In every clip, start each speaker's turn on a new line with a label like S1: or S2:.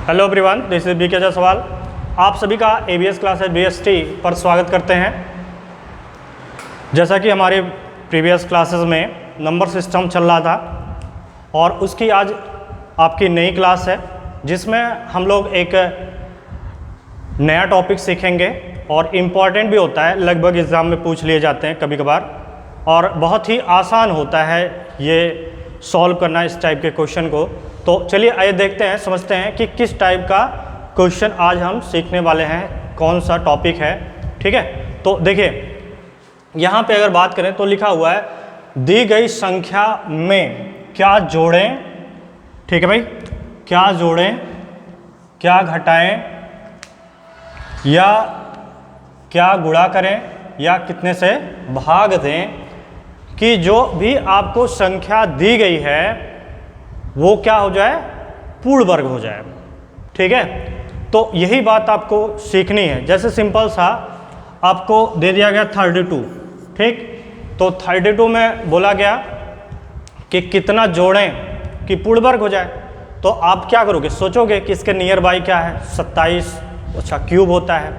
S1: Hello everyone, this is BK Jaiswal. आप सभी का एबीएस क्लासेस बीएसटी पर स्वागत करते हैं। जैसा कि हमारे प्रीवियस क्लासेस में नंबर सिस्टम चल रहा था और उसकी आज आपकी नई क्लास है जिसमें हम लोग एक नया टॉपिक सीखेंगे और इम्पॉर्टेंट भी होता है, लगभग एग्ज़ाम में पूछ लिए जाते हैं कभी कभार और बहुत ही आसान होता है ये सॉल्व करना इस टाइप के क्वेश्चन को। तो चलिए आइए देखते हैं, समझते हैं कि किस टाइप का क्वेश्चन आज हम सीखने वाले हैं, कौन सा टॉपिक है। ठीक है, तो देखिए यहाँ पे अगर बात करें तो लिखा हुआ है दी गई संख्या में क्या जोड़ें। ठीक है भाई, क्या जोड़ें, क्या घटाएं या क्या गुणा करें या कितने से भाग दें कि जो भी आपको संख्या दी गई है वो क्या हो जाए, पूर्ण वर्ग हो जाए। ठीक है, तो यही बात आपको सीखनी है। जैसे सिंपल सा आपको दे दिया गया 32, ठीक, तो 32 में बोला गया कि कितना जोड़ें कि पूर्ण वर्ग हो जाए। तो आप क्या करोगे, सोचोगे कि इसके नियर बाई क्या है, 27, अच्छा क्यूब होता है,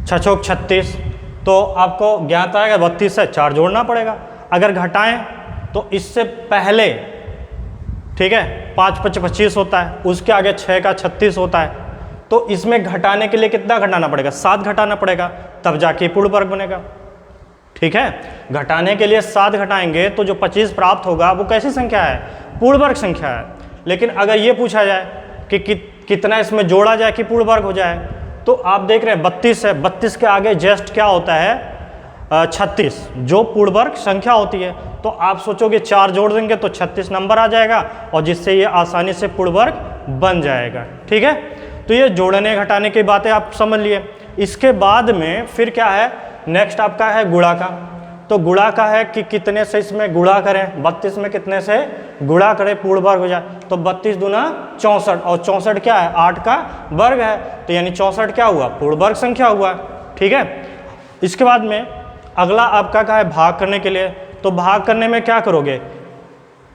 S1: 6 चौक 36, तो आपको ज्ञात आएगा 32 से 4 जोड़ना पड़ेगा। अगर घटाएं तो इससे पहले, ठीक है, 5 5 25 होता है, उसके आगे 6 का 36 होता है, तो इसमें घटाने के लिए कितना घटाना पड़ेगा, 7 घटाना पड़ेगा, तब जाके पूर्ण वर्ग बनेगा। ठीक है, घटाने के लिए 7 घटाएंगे तो जो 25 प्राप्त होगा वो कैसी संख्या है, पूर्ण वर्ग संख्या है। लेकिन अगर ये पूछा जाए कि कितना इसमें जोड़ा जाए कि पूर्ण वर्ग हो जाए, तो आप देख रहे हैं 32 है, 32 के आगे जस्ट क्या होता है, 36, जो पूर्ण वर्ग संख्या होती है। तो आप सोचोगे 4 जोड़ देंगे तो 36 नंबर आ जाएगा और जिससे ये आसानी से पूर्ण वर्ग बन जाएगा। ठीक है, तो ये जोड़ने घटाने की बातें आप समझ लिए। इसके बाद में फिर क्या है, नेक्स्ट आपका है गुणा का। तो गुणा का है कि कितने से इसमें गुणा करें, 32 में कितने से गुणा करें पूर्ण वर्ग हो जाए। तो 32 दूना 64 और 64 क्या है, 8 का वर्ग है, तो यानी 64 क्या हुआ, पूर्ण वर्ग संख्या हुआ। ठीक है, इसके बाद में अगला आपका क्या है, भाग करने के लिए। तो भाग करने में क्या करोगे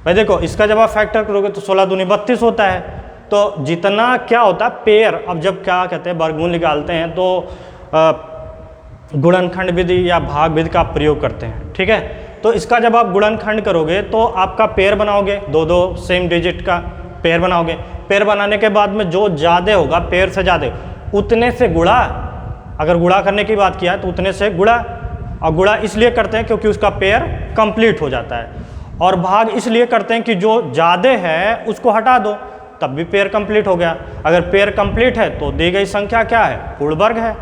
S1: भाई, देखो इसका जब आप फैक्टर करोगे तो 16 दूनी 32 होता है। तो जितना क्या होता है पेयर, अब जब क्या कहते हैं वर्गमूल निकालते हैं तो गुणनखंड विधि या भाग विधि का प्रयोग करते हैं। ठीक है, तो इसका जब आप गुणनखंड करोगे तो आपका पेयर बनाओगे, दो सेम डिजिट का पेयर बनाओगे। पेयर बनाने के बाद में जो ज़्यादा होगा, पेयर से ज़्यादा, उतने से गुणा, अगर गुणा करने की बात किया है तो उतने से गुणा, और गुणा इसलिए करते हैं क्योंकि उसका पेयर कंप्लीट हो जाता है, और भाग इसलिए करते हैं कि जो ज़्यादा है उसको हटा दो तब भी पेयर कंप्लीट हो गया। अगर पेयर कंप्लीट है तो दी गई संख्या क्या है, पूर्ण वर्ग है।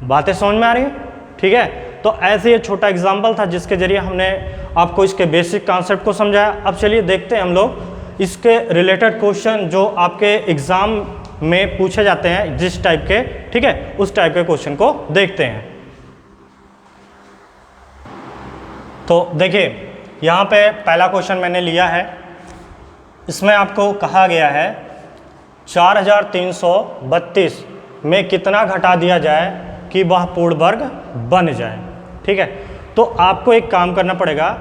S1: बातें समझ में आ रही है? ठीक है, तो ऐसे ये छोटा एग्जाम्पल था जिसके जरिए हमने आपको इसके बेसिक कॉन्सेप्ट को समझाया। अब चलिए देखते हैं हम लोग इसके रिलेटेड क्वेश्चन जो आपके एग्ज़ाम में पूछे जाते हैं जिस टाइप के, ठीक है, उस टाइप के क्वेश्चन को देखते हैं। तो देखिए यहाँ पे पहला क्वेश्चन मैंने लिया है, इसमें आपको कहा गया है 4332 में कितना घटा दिया जाए कि वह पूर्ण वर्ग बन जाए। ठीक है, तो आपको एक काम करना पड़ेगा,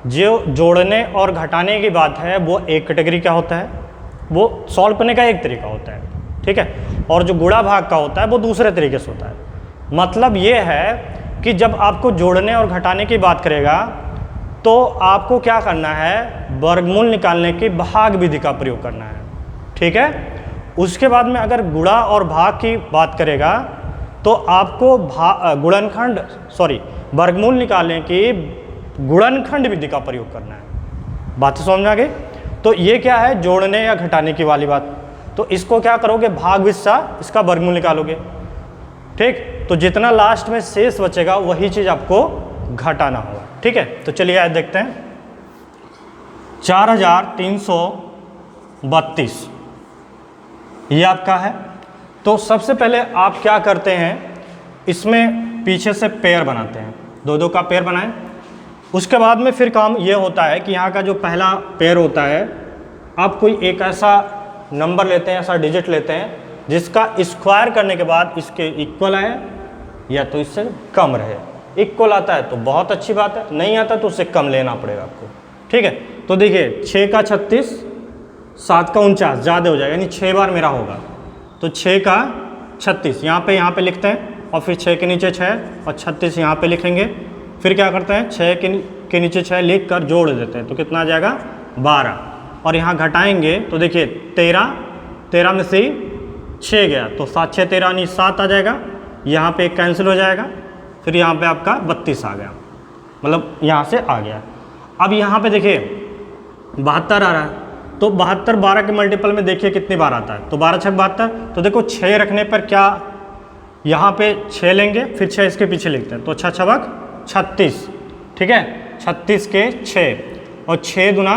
S1: जो जोड़ने और घटाने की बात है वो एक कैटेगरी का होता है, वो सॉल्व करने का एक तरीका होता है। ठीक है, और जो गुणा भाग का होता है वो दूसरे तरीके से होता है। मतलब ये है कि जब आपको जोड़ने और घटाने की बात करेगा तो आपको क्या करना है, वर्गमूल निकालने की भाग विधि का प्रयोग करना है। ठीक है, उसके बाद में अगर गुणा और भाग की बात करेगा तो आपको वर्गमूल निकालने की गुणनखंड विधि का प्रयोग करना है। बात समझ में आ गई? तो ये क्या है, जोड़ने या घटाने की वाली बात। तो इसको क्या करोगे, भाग विस्सा, इसका वर्गमूल निकालोगे। ठीक, तो जितना लास्ट में शेष बचेगा वही चीज़ आपको घटाना होगा। ठीक है, तो चलिए आज देखते हैं 4332 ये आपका है। तो सबसे पहले आप क्या करते हैं, इसमें पीछे से पेयर बनाते हैं, दो का पेयर बनाएं। उसके बाद में फिर काम ये होता है कि यहाँ का जो पहला पेयर होता है, आप कोई एक ऐसा नंबर लेते हैं, ऐसा डिजिट लेते हैं जिसका स्क्वायर करने के बाद इसके इक्वल आए या तो इससे कम रहे। इक्वल आता है तो बहुत अच्छी बात है, नहीं आता तो उससे कम लेना पड़ेगा आपको। ठीक है, तो देखिए 6 का 36, 7 का 49 ज़्यादा हो जाएगा, यानी 6 बार मेरा होगा। तो 6 का 36 यहाँ पे लिखते हैं, और फिर 6 के नीचे 6 और 36 यहाँ पे लिखेंगे। फिर क्या करते हैं, 6 के नीचे 6 लिख कर जोड़ देते हैं, तो कितना आ जाएगा 12। और यहाँ घटाएंगे तो देखिए 13 में से 6 गया तो 7 6 13 नहीं 7 आ जाएगा। यहाँ पे कैंसिल हो जाएगा, फिर यहाँ पे आपका 32 आ गया, मतलब यहाँ से आ गया। अब यहाँ पे देखिए 72 आ रहा है, तो 72 12 के मल्टीपल में देखिए कितनी बार आता है, तो 12 6 72। तो देखो 6 रखने पर क्या, यहाँ पे 6 लेंगे, फिर 6 इसके पीछे लिखते हैं, तो 6 छबक 36, ठीक है, 36 के 6 और 6 दूना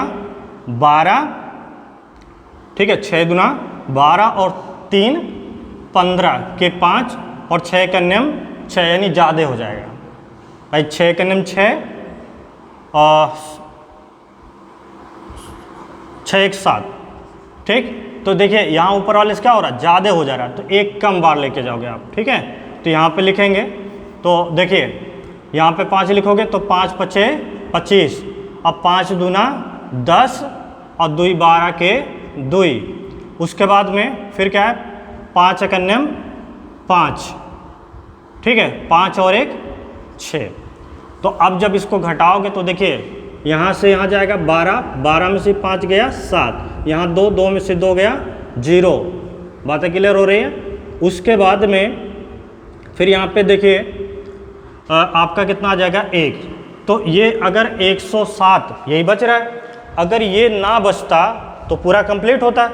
S1: 12, ठीक है, 6 दूना 12 और 3 15 के 5 और 6 का नियम 6, यानी ज़्यादा हो जाएगा भाई। 6 का नियम 6 और 6 1 7, ठीक। तो देखिए यहाँ ऊपर वाले से क्या हो रहा है, ज़्यादा हो जा रहा है, तो एक कम बार लेके जाओगे आप, ठीक है। तो यहाँ पे लिखेंगे, तो देखिए यहाँ पे 5 लिखोगे तो 5 5 25, अब 5 दूना 10 और 2 12 के 2। उसके बाद में फिर क्या है, 5 का नियम 5, ठीक है, 5 और 1 6। तो अब जब इसको घटाओगे तो देखिए यहाँ से यहाँ जाएगा 12, 12 में से 5 गया 7, यहाँ 2, 2 में से 2 गया 0। बातें क्लियर हो रही है। उसके बाद में फिर यहाँ पे देखिए आपका कितना आ जाएगा 1। तो ये अगर 107 यही बच रहा है, अगर ये ना बचता तो पूरा कंप्लीट होता,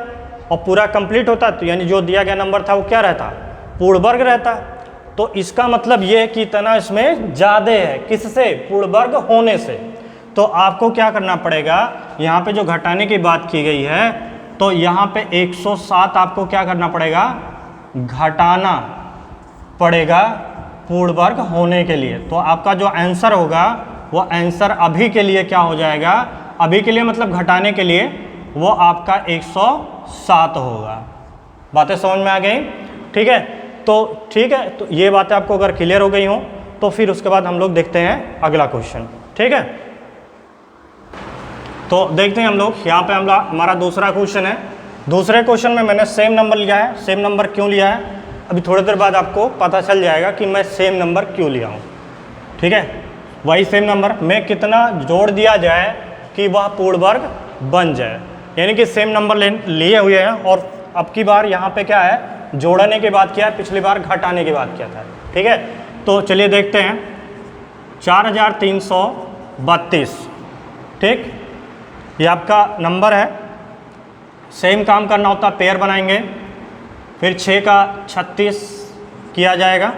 S1: और पूरा कंप्लीट होता तो यानी जो दिया गया नंबर था वो क्या रहता, पूर्ण वर्ग रहता। तो इसका मतलब ये है कि इतना इसमें ज़्यादा है, किससे, पूर्ण वर्ग होने से। तो आपको क्या करना पड़ेगा, यहाँ पे जो घटाने की बात की गई है, तो यहाँ पे 107 आपको क्या करना पड़ेगा, घटाना पड़ेगा पूर्ण वर्ग होने के लिए। तो आपका जो आंसर होगा वो आंसर अभी के लिए क्या हो जाएगा, अभी के लिए मतलब घटाने के लिए वो आपका 107 होगा। बातें समझ में आ गई, ठीक है। तो ठीक है, तो ये बातें आपको अगर क्लियर हो गई हो तो फिर उसके बाद हम लोग देखते हैं अगला क्वेश्चन, ठीक है। तो देखते हैं हम लोग, यहाँ पे हमारा दूसरा क्वेश्चन है। दूसरे क्वेश्चन में मैंने सेम नंबर लिया है। सेम नंबर क्यों लिया है, अभी थोड़ी देर बाद आपको पता चल जाएगा कि मैं सेम नंबर क्यों लिया हूँ, ठीक है। वही सेम नंबर में कितना जोड़ दिया जाए कि वह पूर्ण वर्ग बन जाए, यानी कि सेम नंबर लिए हुए हैं। और अब की बार यहाँ पे क्या है, जोड़ने की बात किया है, पिछली बार घटाने की बात किया था, ठीक है। तो चलिए देखते हैं 4332, ठीक, ये आपका नंबर है। सेम काम करना होता, पेयर बनाएंगे, फिर 6 का 36 किया जाएगा,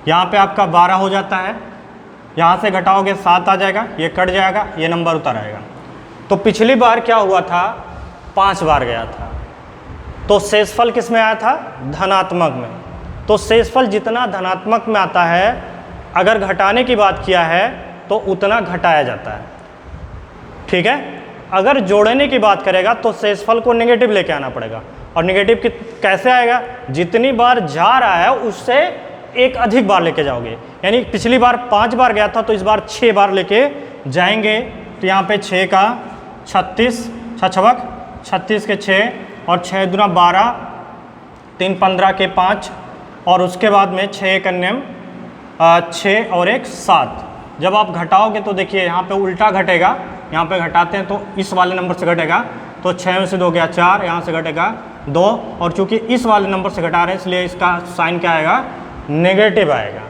S1: यहाँ पे आपका 12 हो जाता है, यहाँ से घटाओगे 7 आ जाएगा, ये कट जाएगा, ये नंबर उतर आएगा। तो पिछली बार क्या हुआ था, 5 बार गया था, तो शेषफल किस में आया था, धनात्मक में। तो शेषफल जितना धनात्मक में आता है, अगर घटाने की बात किया है तो उतना घटाया जाता है, ठीक है। अगर जोड़ने की बात करेगा तो शेषफल को नेगेटिव लेके आना पड़ेगा, और नेगेटिव कैसे आएगा, जितनी बार जा रहा है उससे एक अधिक बार लेके जाओगे। यानी पिछली बार 5 बार गया था तो इस बार 6 बार लेके जाएंगे। तो यहाँ पे 6 का 36, 6 छबक 36 के 6 और 6 दूना 12, 3 15 के 5 और उसके बाद में 6 का नियम 6 और 1 7। जब आप घटाओगे तो देखिए यहाँ पे उल्टा घटेगा, यहाँ पे घटाते हैं तो इस वाले नंबर से घटेगा, तो 6 में से 2 गया 4, यहाँ से घटेगा 2, और चूंकि इस वाले नंबर से घटा रहे हैं इसलिए इसका साइन क्या आएगा, नेगेटिव आएगा।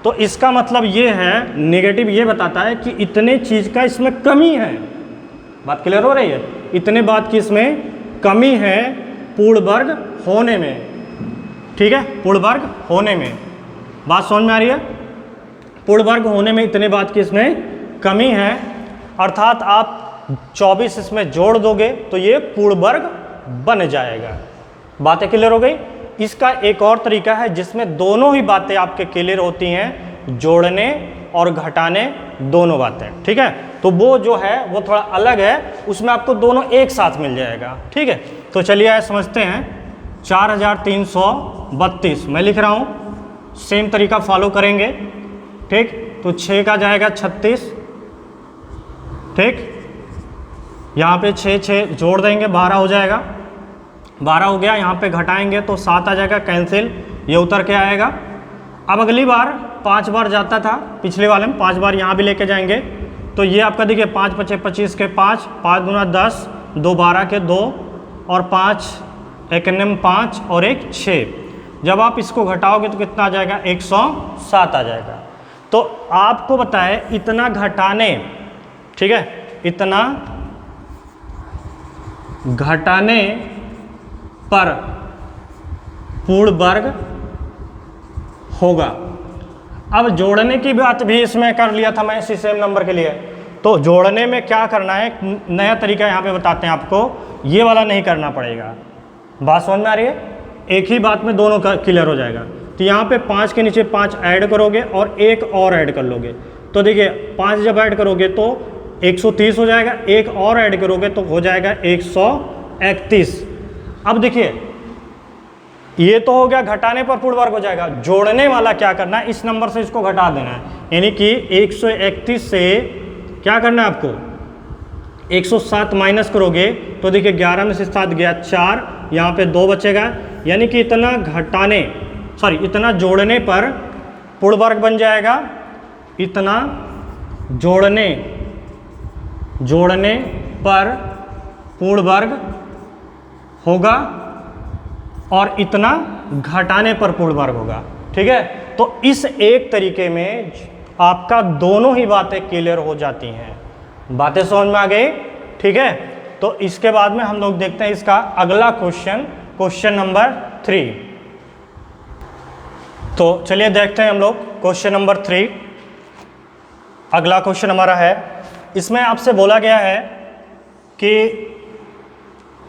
S1: तो इसका मतलब ये है, नेगेटिव ये बताता है कि इतने चीज़ का इसमें कमी है। बात क्लियर हो रही है, इतने बात की इसमें कमी है पूर्ण वर्ग होने में, ठीक है, पूर्ण वर्ग होने में। बात समझ में आ रही है, पूर्ण वर्ग होने में इतने बात की इसमें कमी है, अर्थात आप 24 इसमें जोड़ दोगे तो ये पूर्ण वर्ग बन जाएगा। बातें क्लियर हो गई। इसका एक और तरीका है जिसमें दोनों ही बातें आपके क्लियर होती हैं, जोड़ने और घटाने दोनों बातें, ठीक है। तो वो जो है वो थोड़ा अलग है, उसमें आपको दोनों एक साथ मिल जाएगा, ठीक है। तो चलिए आए समझते हैं 4332 मैं लिख रहा हूँ, सेम तरीका फॉलो करेंगे, ठीक। तो 6 का जाएगा 36, ठीक, यहाँ पे 6 6 जोड़ देंगे 12 हो जाएगा, 12 हो गया, यहाँ पे घटाएंगे तो 7 आ जाएगा, कैंसिल, ये उतर के आएगा। अब अगली बार 5 बार जाता था, पिछले वाले में 5 बार यहाँ भी लेके जाएंगे, तो ये आपका देखिए 5 पचे 25 के 5, 5 दूना 10, 2 12 के 2 और 5 एक एन 5 और एक 6। जब आप इसको घटाओगे तो कितना आ जाएगा, 107 आ जाएगा। तो आपको बताए इतना घटाने, ठीक है, इतना घटाने पर पूर्ण वर्ग होगा। अब जोड़ने की बात भी इसमें कर लिया था मैं इसी सेम नंबर के लिए, तो जोड़ने में क्या करना है, नया तरीका यहाँ पे बताते हैं आपको, ये वाला नहीं करना पड़ेगा। बात समझ में आ रही है, एक ही बात में दोनों का क्लियर हो जाएगा। तो यहाँ पे 5 के नीचे 5 ऐड करोगे और एक और ऐड कर लोगे, तो देखिए 5 जब ऐड करोगे तो 130 हो जाएगा, एक और ऐड करोगे तो हो जाएगा 131। अब देखिए ये तो हो गया घटाने पर पूर्ण वर्ग हो जाएगा, जोड़ने वाला क्या करना है, इस नंबर से इसको घटा देना है, यानी कि 131 से क्या करना है आपको, 107 माइनस करोगे तो देखिए 11 में से 7 गया 4, यहाँ पे 2 बचेगा, यानी कि इतना घटाने इतना जोड़ने पर पूर्ण वर्ग बन जाएगा, इतना जोड़ने पर पूर्ण वर्ग होगा और इतना घटाने पर पूर्ण वर्ग होगा। ठीक है, तो इस एक तरीके में आपका दोनों ही बातें क्लियर हो जाती हैं। बातें समझ में आ गई? ठीक है, तो इसके बाद में हम लोग देखते हैं इसका अगला क्वेश्चन नंबर 3। तो चलिए देखते हैं हम लोग क्वेश्चन नंबर 3। अगला क्वेश्चन हमारा है, इसमें आपसे बोला गया है कि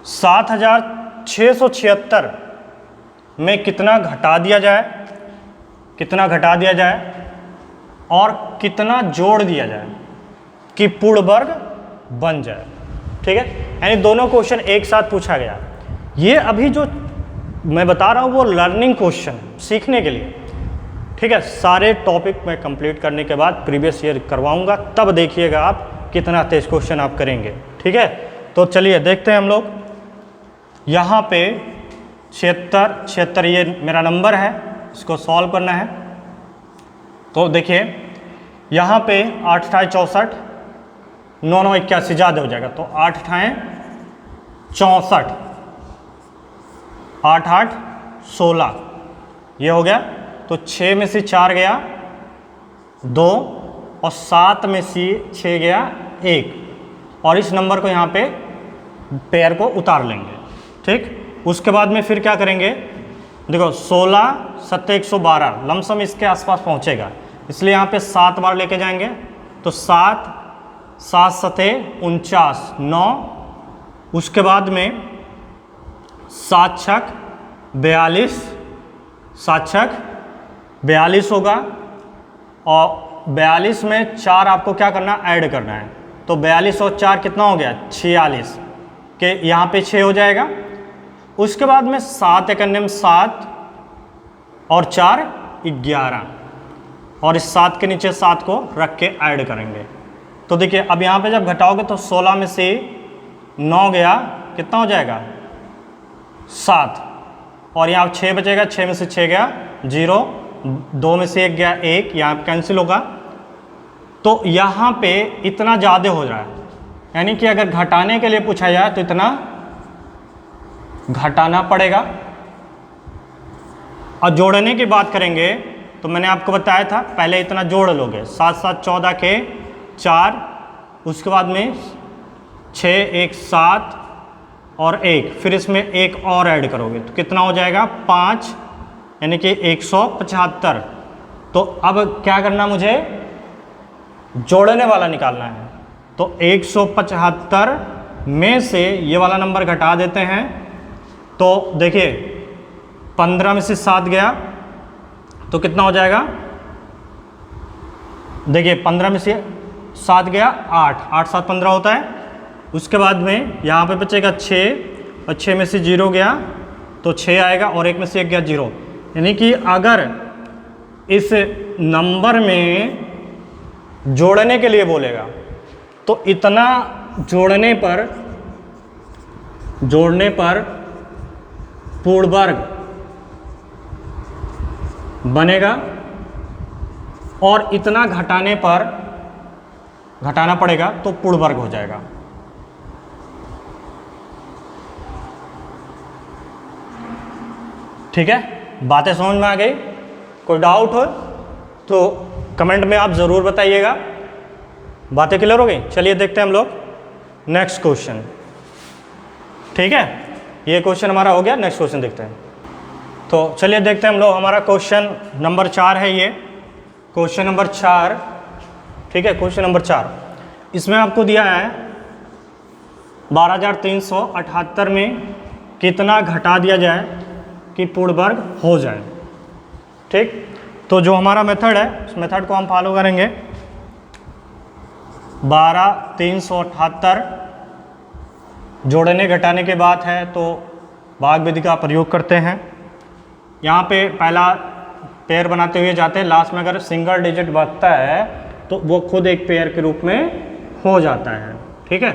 S1: 7676 में कितना घटा दिया जाए और कितना जोड़ दिया जाए कि पूर्ण वर्ग बन जाए। ठीक है, यानी दोनों क्वेश्चन एक साथ पूछा गया। ये अभी जो मैं बता रहा हूँ वो लर्निंग क्वेश्चन है, सीखने के लिए। ठीक है, सारे टॉपिक मैं कंप्लीट करने के बाद प्रीवियस ईयर करवाऊंगा, तब देखिएगा आप कितना तेज क्वेश्चन आप करेंगे। ठीक है, तो चलिए देखते हैं हम लोग। यहाँ पे 76 ये मेरा नंबर है, इसको सॉल्व करना है। तो देखिए यहाँ पे 8 × 64, 9 9 81 ज़्यादा हो जाएगा, तो 8 × 64, 8 8 16 ये हो गया। तो 6 में से 4 गया 2 और 7 में से 6 गया 1, और इस नंबर को यहाँ पे पेयर को उतार लेंगे। ठीक, उसके बाद में फिर क्या करेंगे, देखो 16 7 112 लमसम इसके आसपास पहुँचेगा, इसलिए यहाँ पे 7 बार लेके जाएंगे। तो 7 7 7 49 9, उसके बाद में 7 6 42, 7 6 42 होगा, और 42 में 4 आपको क्या करना, ऐड करना है। तो 42 और 4 कितना हो गया, 46 के यहाँ पे 6 हो जाएगा। उसके बाद में 7 × 7 और 4 11, और इस 7 के नीचे 7 को रख के ऐड करेंगे। तो देखिए अब यहाँ पे जब घटाओगे तो 16 में से 9 गया, कितना हो जाएगा 7, और यहाँ 6 बचेगा, 6 में से 6 गया 0, 2 में से 1 गया 1, यहाँ कैंसिल होगा। तो यहाँ पे इतना ज़्यादा हो रहा है, यानी कि अगर घटाने के लिए पूछा जाए तो इतना घटाना पड़ेगा। और जोड़ने की बात करेंगे तो मैंने आपको बताया था, पहले इतना जोड़ लोगे, 7 7 14 के 4, उसके बाद में 6 1 7 और 1, फिर इसमें 1 और ऐड करोगे तो कितना हो जाएगा 5, यानी कि 175। तो अब क्या करना, मुझे जोड़ने वाला निकालना है। तो 175 में से ये वाला नंबर घटा देते हैं। तो देखिए 15 में से 7 गया तो कितना हो जाएगा, देखिए 15 में से 7 गया 8, 8 7 15 होता है। उसके बाद में यहाँ पे बचेगा 6, और 6 में से 0 गया तो 6 आएगा, और 1 में से 1 गया 0। यानी कि अगर इस नंबर में जोड़ने के लिए बोलेगा तो इतना जोड़ने पर पूर्ण वर्ग बनेगा और इतना घटाना पड़ेगा तो पूर्ण वर्ग हो जाएगा। ठीक है, बातें समझ में आ गई? कोई डाउट हो तो कमेंट में आप ज़रूर बताइएगा। बातें क्लियर हो गई? चलिए देखते हैं हम लोग नेक्स्ट क्वेश्चन। ठीक है, ये क्वेश्चन हमारा हो गया, नेक्स्ट क्वेश्चन देखते हैं। तो चलिए देखते हैं हम लोग, हमारा क्वेश्चन नंबर 4 है ये, क्वेश्चन नंबर 4। ठीक है, क्वेश्चन नंबर 4, इसमें आपको दिया है 12,378 में कितना घटा दिया जाए कि पूर्ण वर्ग हो जाए। ठीक, तो जो हमारा मेथड है उस मेथड को हम फॉलो करेंगे। 12,378 जोड़ने घटाने के बाद है तो भाग विधि का प्रयोग करते हैं। यहाँ पे पहला पेयर बनाते हुए जाते हैं, लास्ट में अगर सिंगल डिजिट बचता है तो वो खुद एक पेयर के रूप में हो जाता है। ठीक है,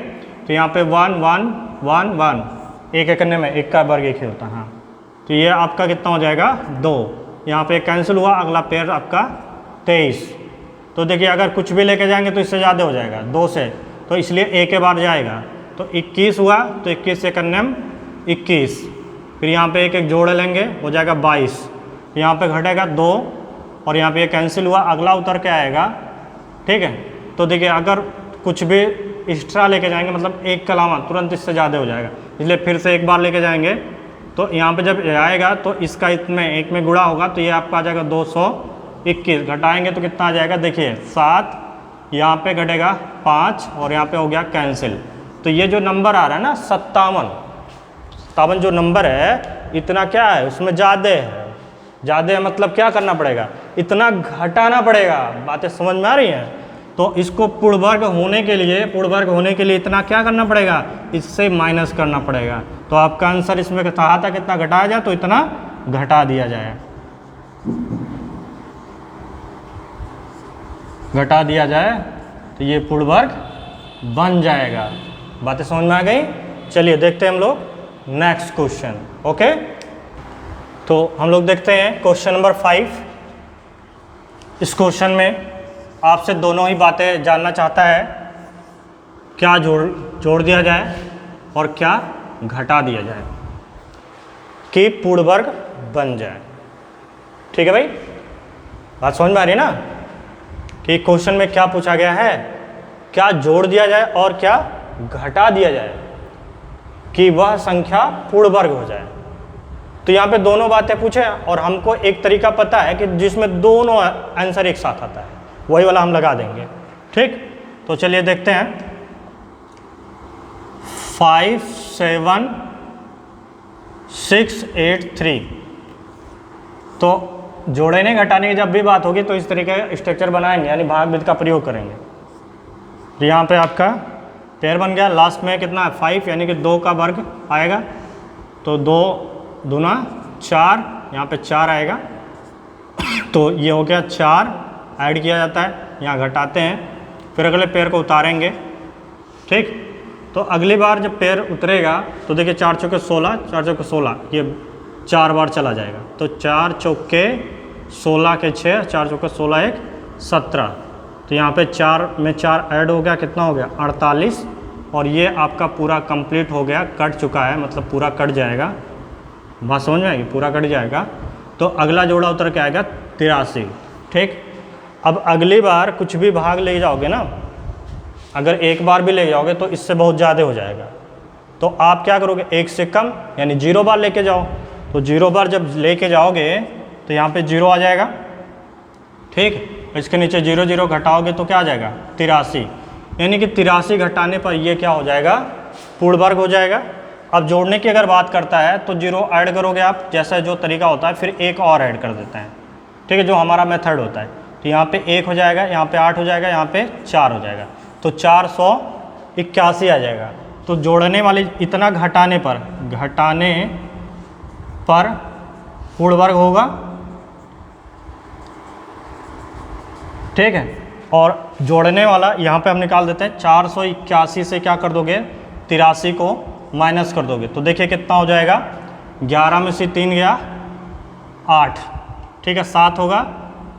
S1: तो यहाँ पे 1 1 1 1 एक करने में एक का वर्ग एक ही होता है। हाँ, तो ये आपका कितना हो जाएगा 2, यहाँ पे कैंसिल हुआ, अगला पेयर आपका 23। तो देखिए अगर कुछ भी लेके जाएंगे तो इससे ज़्यादा हो जाएगा 2 से, तो इसलिए एक के बार जाएगा तो 21 हुआ, तो 21 से करने में 21, फिर यहाँ पे एक एक जोड़ लेंगे हो जाएगा 22, यहाँ पे घटेगा 2 और यहाँ पे कैंसिल हुआ, अगला उतर के आएगा। ठीक है, तो देखिए अगर कुछ भी एक्स्ट्रा लेके जाएंगे मतलब एक के अलावा तुरंत इससे ज़्यादा हो जाएगा, इसलिए फिर से एक बार लेके जाएंगे तो यहाँ पे जब आएगा तो इसका इसमें एक में गुणा होगा तो ये आपका आ जाएगा 221, घटाएंगे तो कितना आ जाएगा देखिए 7, यहाँ पे घटेगा 5 और यहाँ पे हो गया कैंसिल। तो ये जो नंबर आ रहा है ना 57 जो नंबर है इतना क्या है उसमें ज़्यादा है, ज़्यादा है मतलब क्या करना पड़ेगा, इतना घटाना पड़ेगा। बातें समझ में आ रही हैं? तो इसको पूर्ण वर्ग होने के लिए इतना क्या करना पड़ेगा, इससे माइनस करना पड़ेगा। तो आपका आंसर इसमें कहा था कितना घटाया जाए, तो इतना घटा दिया जाए, तो ये पूर्ण वर्ग बन जाएगा। बातें समझ में आ गई? चलिए देखते हैं हम लोग नेक्स्ट क्वेश्चन। ओके, तो हम लोग देखते हैं क्वेश्चन नंबर 5। इस क्वेश्चन में आपसे दोनों ही बातें जानना चाहता है, क्या जोड़ दिया जाए और क्या घटा दिया जाए कि पूर्ण वर्ग बन जाए। ठीक है भाई, बात समझ में आ रही है ना कि क्वेश्चन में क्या पूछा गया है, क्या जोड़ दिया जाए और क्या घटा दिया जाए कि वह संख्या पूर्ण वर्ग हो जाए। तो यहाँ पे दोनों बातें पूछे और हमको एक तरीका पता है कि जिसमें दोनों आंसर एक साथ आता है, वही वाला हम लगा देंगे। ठीक, तो चलिए देखते हैं 5 7 6 8 3। तो जोड़ने घटाने की जब भी बात होगी तो इस तरीके का स्ट्रक्चर बनाएंगे, यानी भाग विधि का प्रयोग करेंगे। तो यहाँ पे आपका पेयर बन गया, लास्ट में कितना है 5, यानी कि 2 का वर्ग आएगा, तो 2 दूना 4, यहाँ पे 4 आएगा, तो ये हो गया 4, ऐड किया जाता है, यहाँ घटाते हैं, फिर अगले पेयर को उतारेंगे। ठीक, तो अगली बार जब पेयर उतरेगा तो देखिए 4 चौके 16, 4 चौके 16, ये 4 बार चला जाएगा, तो 4 चौके 16 के 6, 4 चौके 16 1 17, तो यहाँ पे 4 में 4 ऐड हो गया, कितना हो गया 48, और ये आपका पूरा कंप्लीट हो गया, कट चुका है, मतलब पूरा कट जाएगा। बात समझ में आएगी? पूरा कट जाएगा, तो अगला जोड़ा उतर के आएगा 83। ठीक, अब अगली बार कुछ भी भाग ले जाओगे ना, अगर एक बार भी ले जाओगे तो इससे बहुत ज़्यादा हो जाएगा, तो आप क्या करोगे, एक से कम यानी 0 बार लेके जाओ। तो 0 बार जब लेके जाओगे तो यहाँ पे 0 आ जाएगा। ठीक, इसके नीचे 0 0 घटाओगे तो क्या आ जाएगा 83, यानी कि 83 घटाने पर ये क्या हो जाएगा, पूर्ण वर्ग हो जाएगा। अब जोड़ने की अगर बात करता है तो 0 ऐड करोगे आप, जैसा जो तरीका होता है, फिर एक और ऐड कर देते हैं। ठीक है, जो हमारा मेथड होता है, तो यहाँ पे 1 हो जाएगा, यहाँ पे 8 हो जाएगा, यहाँ पे 4 हो जाएगा, तो 481 आ जाएगा। तो जोड़ने वाली इतना घटाने पर पूर्ण वर्ग होगा। ठीक है, और जोड़ने वाला यहाँ पे हम निकाल देते हैं, 481 से क्या कर दोगे 83 को माइनस कर दोगे, तो देखिए कितना हो जाएगा 11 में से 3 गया 8, ठीक है 7 होगा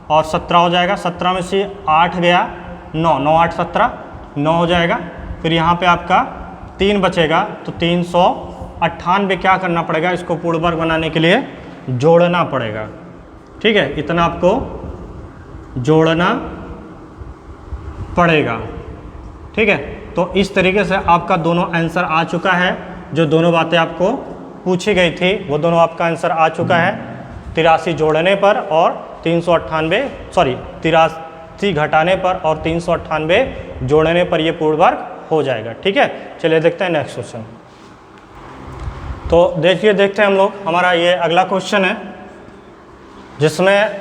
S1: और 17 हो जाएगा। 17 में से 8 गया 9, 9 8 17, 9 हो जाएगा। फिर यहाँ पे आपका 3 बचेगा, तो 398 क्या करना पड़ेगा, इसको पूर्ण वर्ग बनाने के लिए जोड़ना पड़ेगा। ठीक है, इतना आपको जोड़ना पड़ेगा। ठीक है, तो इस तरीके से आपका दोनों आंसर आ चुका है। जो दोनों बातें आपको पूछी गई थी वो दोनों आपका आंसर आ चुका है। 83 जोड़ने पर और 83 घटाने पर और 398 जोड़ने पर ये पूर्ण वर्ग हो जाएगा। ठीक है, चलिए देखते हैं नेक्स्ट क्वेश्चन। तो देखते हैं हम लोग, हमारा ये अगला क्वेश्चन है जिसमें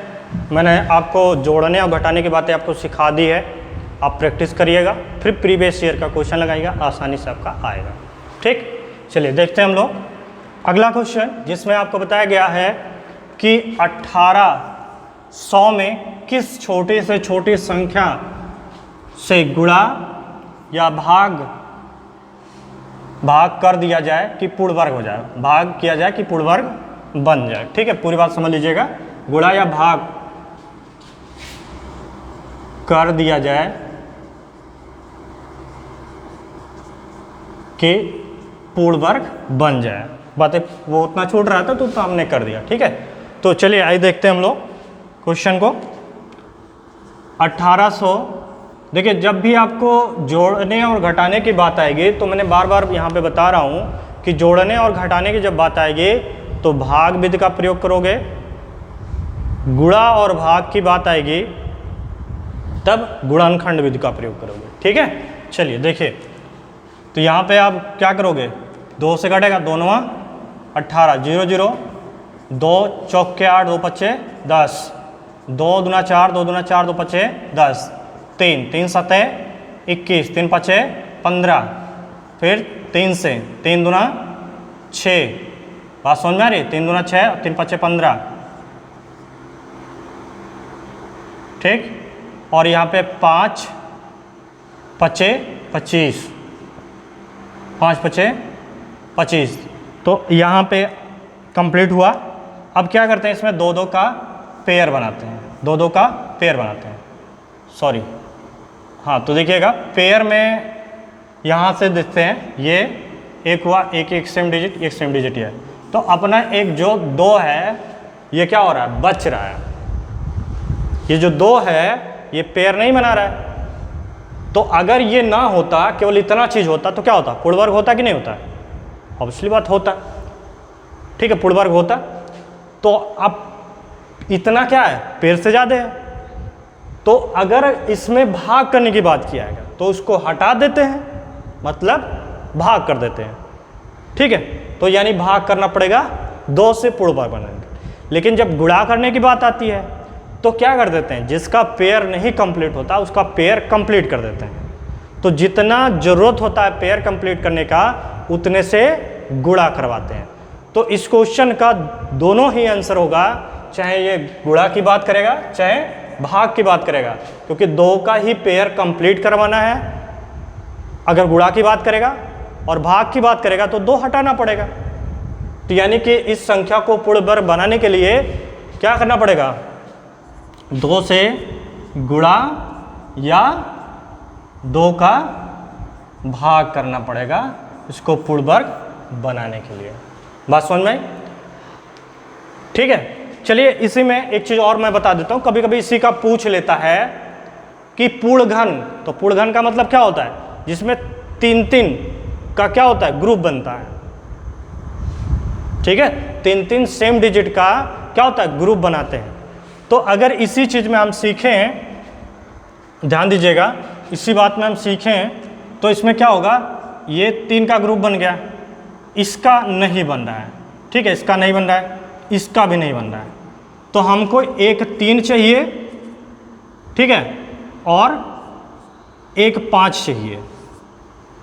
S1: मैंने आपको जोड़ने और घटाने की बातें आपको सिखा दी है। आप प्रैक्टिस करिएगा, फिर प्रीवियस ईयर का क्वेश्चन लगाइएगा, आसानी से आपका आएगा। ठीक, चलिए देखते हैं हम लोग अगला क्वेश्चन, जिसमें आपको बताया गया है कि 1800 में किस छोटी से छोटी संख्या से गुणा या भाग कर दिया जाए कि पूर्ण वर्ग हो जाए, भाग किया जाए कि पूर्ण वर्ग बन जाए। ठीक है, पूरी बात समझ लीजिएगा। गुणा या भाग कर दिया जाए कि पूर्ण वर्ग बन जाए। बातें वो उतना छूट रहा था तो हमने कर दिया। ठीक है, तो चलिए आइए देखते हैं हम लोग क्वेश्चन को। 1800, देखिए जब भी आपको जोड़ने और घटाने की बात आएगी तो मैंने बार बार यहाँ पे बता रहा हूँ कि जोड़ने और घटाने की जब बात आएगी तो भाग विधि का प्रयोग करोगे, गुणा और भाग की बात आएगी तब गुणनखंड विधि का प्रयोग करोगे। ठीक है, चलिए देखिए, तो यहाँ पे आप क्या करोगे, 2 से घटेगा 2 9 18, 0 0, 2 चौक के 8, 2 पच्चे 10, 2 दूना 4, 2 दूना 4, 2 पच्चे 10, 3 3 7 21, 3 पच्चे 15, फिर 3 से 3 दूना 6, बात समझ में आ रही, 3 दूना 6, 3 पच्चे 15। ठीक, और यहाँ पे 5 पच्चे 25, 5 पच्चे 25, तो यहाँ पे कंप्लीट हुआ। अब क्या करते हैं, इसमें 2 2 का पेयर बनाते हैं, 2 2 का पेयर बनाते हैं, सॉरी हाँ, तो देखिएगा पेयर में यहाँ से देखते हैं, ये एक हुआ, एक सेम डिजिट, एक सेम डिजिट है, तो अपना एक जो 2 है ये क्या हो रहा है, बच रहा है। ये जो 2 है ये पेयर नहीं बना रहा है। तो अगर ये ना होता, केवल इतना चीज होता तो क्या होता, पूर्ण वर्ग होता कि नहीं होता, ऑब्वियसली बात होता। ठीक है, पूर्ण वर्ग होता। तो अब इतना क्या है, पेयर से ज्यादा है, तो अगर इसमें भाग करने की बात किया जाएगा तो उसको हटा देते हैं, मतलब भाग कर देते हैं। ठीक है, तो यानी भाग करना पड़ेगा 2 से पूर्ण वर्ग बनाएंगे। लेकिन जब गुणा करने की बात आती है तो क्या कर देते हैं, जिसका पेयर नहीं कंप्लीट होता उसका पेयर कंप्लीट कर देते हैं। तो जितना जरूरत होता है पेयर कंप्लीट करने का उतने से गुणा करवाते हैं। तो इस क्वेश्चन का दोनों ही आंसर होगा, चाहे ये गुणा की बात करेगा चाहे भाग की बात करेगा, क्योंकि 2 का ही पेयर कंप्लीट करवाना है अगर गुणा की बात करेगा, और भाग की बात करेगा तो 2 हटाना पड़ेगा। तो यानी कि इस संख्या को पूर्ण वर्ग बनाने के लिए क्या करना पड़ेगा, 2 से गुणा या 2 का भाग करना पड़ेगा इसको पूर्ण वर्ग बनाने के लिए। बात समझ में? ठीक है, चलिए इसी में एक चीज़ और मैं बता देता हूँ। कभी कभी इसी का पूछ लेता है कि पूर्ण घन, तो पूर्ण घन का मतलब क्या होता है, जिसमें 3 का क्या होता है, ग्रुप बनता है। ठीक है, 3 सेम डिजिट का क्या होता है, ग्रुप बनाते हैं। तो अगर इसी चीज़ में हम सीखें, ध्यान दीजिएगा, इसी बात में हम सीखें तो इसमें क्या होगा, ये 3 का ग्रुप बन गया, इसका नहीं बन रहा है। ठीक है, इसका नहीं बन रहा है, इसका भी नहीं बन रहा है, तो हमको एक 3 चाहिए, ठीक है, और एक 5 चाहिए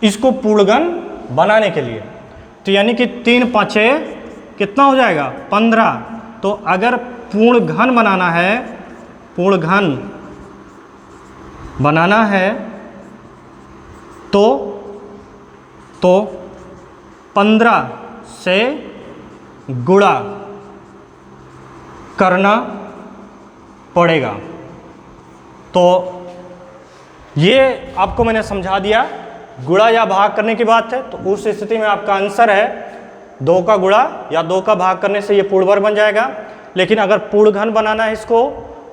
S1: इसको पूर्णघन बनाने के लिए। तो यानी कि 3 5 कितना हो जाएगा, 15। तो अगर पूर्ण घन बनाना है, पूर्ण घन बनाना है तो 15 से गुणा करना पड़ेगा। तो ये आपको मैंने समझा दिया, गुणा या भाग करने की बात है तो उस स्थिति में आपका आंसर है 2 का गुणा या 2 का भाग करने से ये पूर्ण वर्ग बन जाएगा। लेकिन अगर पूर्ण घन बनाना है इसको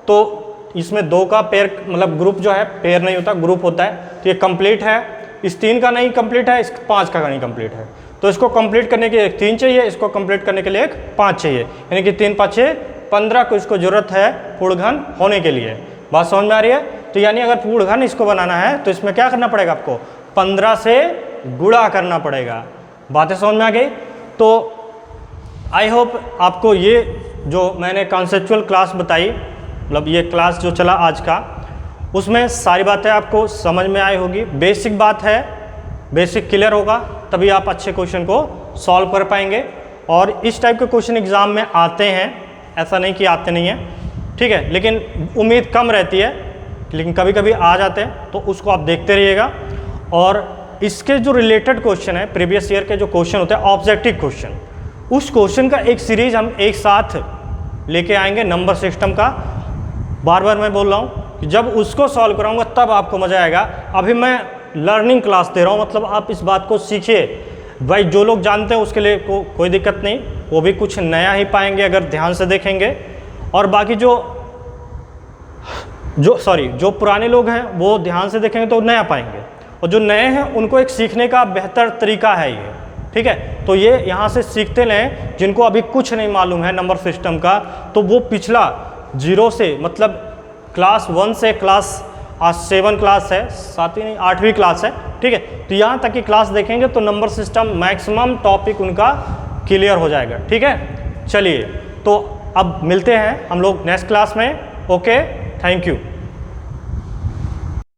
S1: तो इसमें 2 का पेयर मतलब ग्रुप जो है पेयर नहीं होता, ग्रुप होता है। तो ये कंप्लीट है, इस 3 का नहीं कंप्लीट है, इस 5 का नहीं कंप्लीट है। तो इसको कंप्लीट करने के लिए एक 3 चाहिए, इसको कंप्लीट करने के लिए एक 5 चाहिए, यानी कि 3 5 6 15 को इसको जरूरत है पूर्ण घन होने के लिए। बात समझ में आ रही है? तो यानी अगर पूर्ण घन इसको बनाना है तो इसमें क्या करना पड़ेगा आपको, 15 से गुणा करना पड़ेगा। बातें समझ में आ गई? तो आई होप आपको ये जो मैंने कॉन्सेप्चुअल क्लास बताई, मतलब ये क्लास जो चला आज का, उसमें सारी बातें आपको समझ में आई होगी। बेसिक बात है, बेसिक क्लियर होगा तभी आप अच्छे क्वेश्चन को सॉल्व कर पाएंगे। और इस टाइप के क्वेश्चन एग्जाम में आते हैं, ऐसा नहीं कि आते नहीं हैं, ठीक है, लेकिन उम्मीद कम रहती है, लेकिन कभी कभी आ जाते हैं, तो उसको आप देखते रहिएगा। और इसके जो रिलेटेड क्वेश्चन है, प्रीवियस ईयर के जो क्वेश्चन होते हैं ऑब्जेक्टिव क्वेश्चन, उस क्वेश्चन का एक सीरीज हम एक साथ लेके आएंगे नंबर सिस्टम का। बार बार मैं बोल रहा हूँ कि जब उसको सॉल्व कराऊंगा तब आपको मज़ा आएगा। अभी मैं लर्निंग क्लास दे रहा हूँ, मतलब आप इस बात को सीखिए। भाई जो लोग जानते हैं उसके लिए कोई दिक्कत नहीं, वो भी कुछ नया ही पाएंगे अगर ध्यान से देखेंगे। और बाकी जो पुराने लोग हैं वो ध्यान से देखेंगे तो नया पाएंगे, और जो नए हैं उनको एक सीखने का बेहतर तरीका है ये, ठीक है। तो ये यहाँ से सीखते रहें। जिनको अभी कुछ नहीं मालूम है नंबर सिस्टम का, तो वो पिछला 0 से मतलब क्लास 1 से क्लास आज 7 क्लास है, 7वीं नहीं 8वीं क्लास है, ठीक है। तो यहाँ तक की क्लास देखेंगे तो नंबर सिस्टम मैक्सिमम टॉपिक उनका क्लियर हो जाएगा, ठीक है। चलिए तो अब मिलते हैं हम लोग नेक्स्ट क्लास में। Okay, thank you.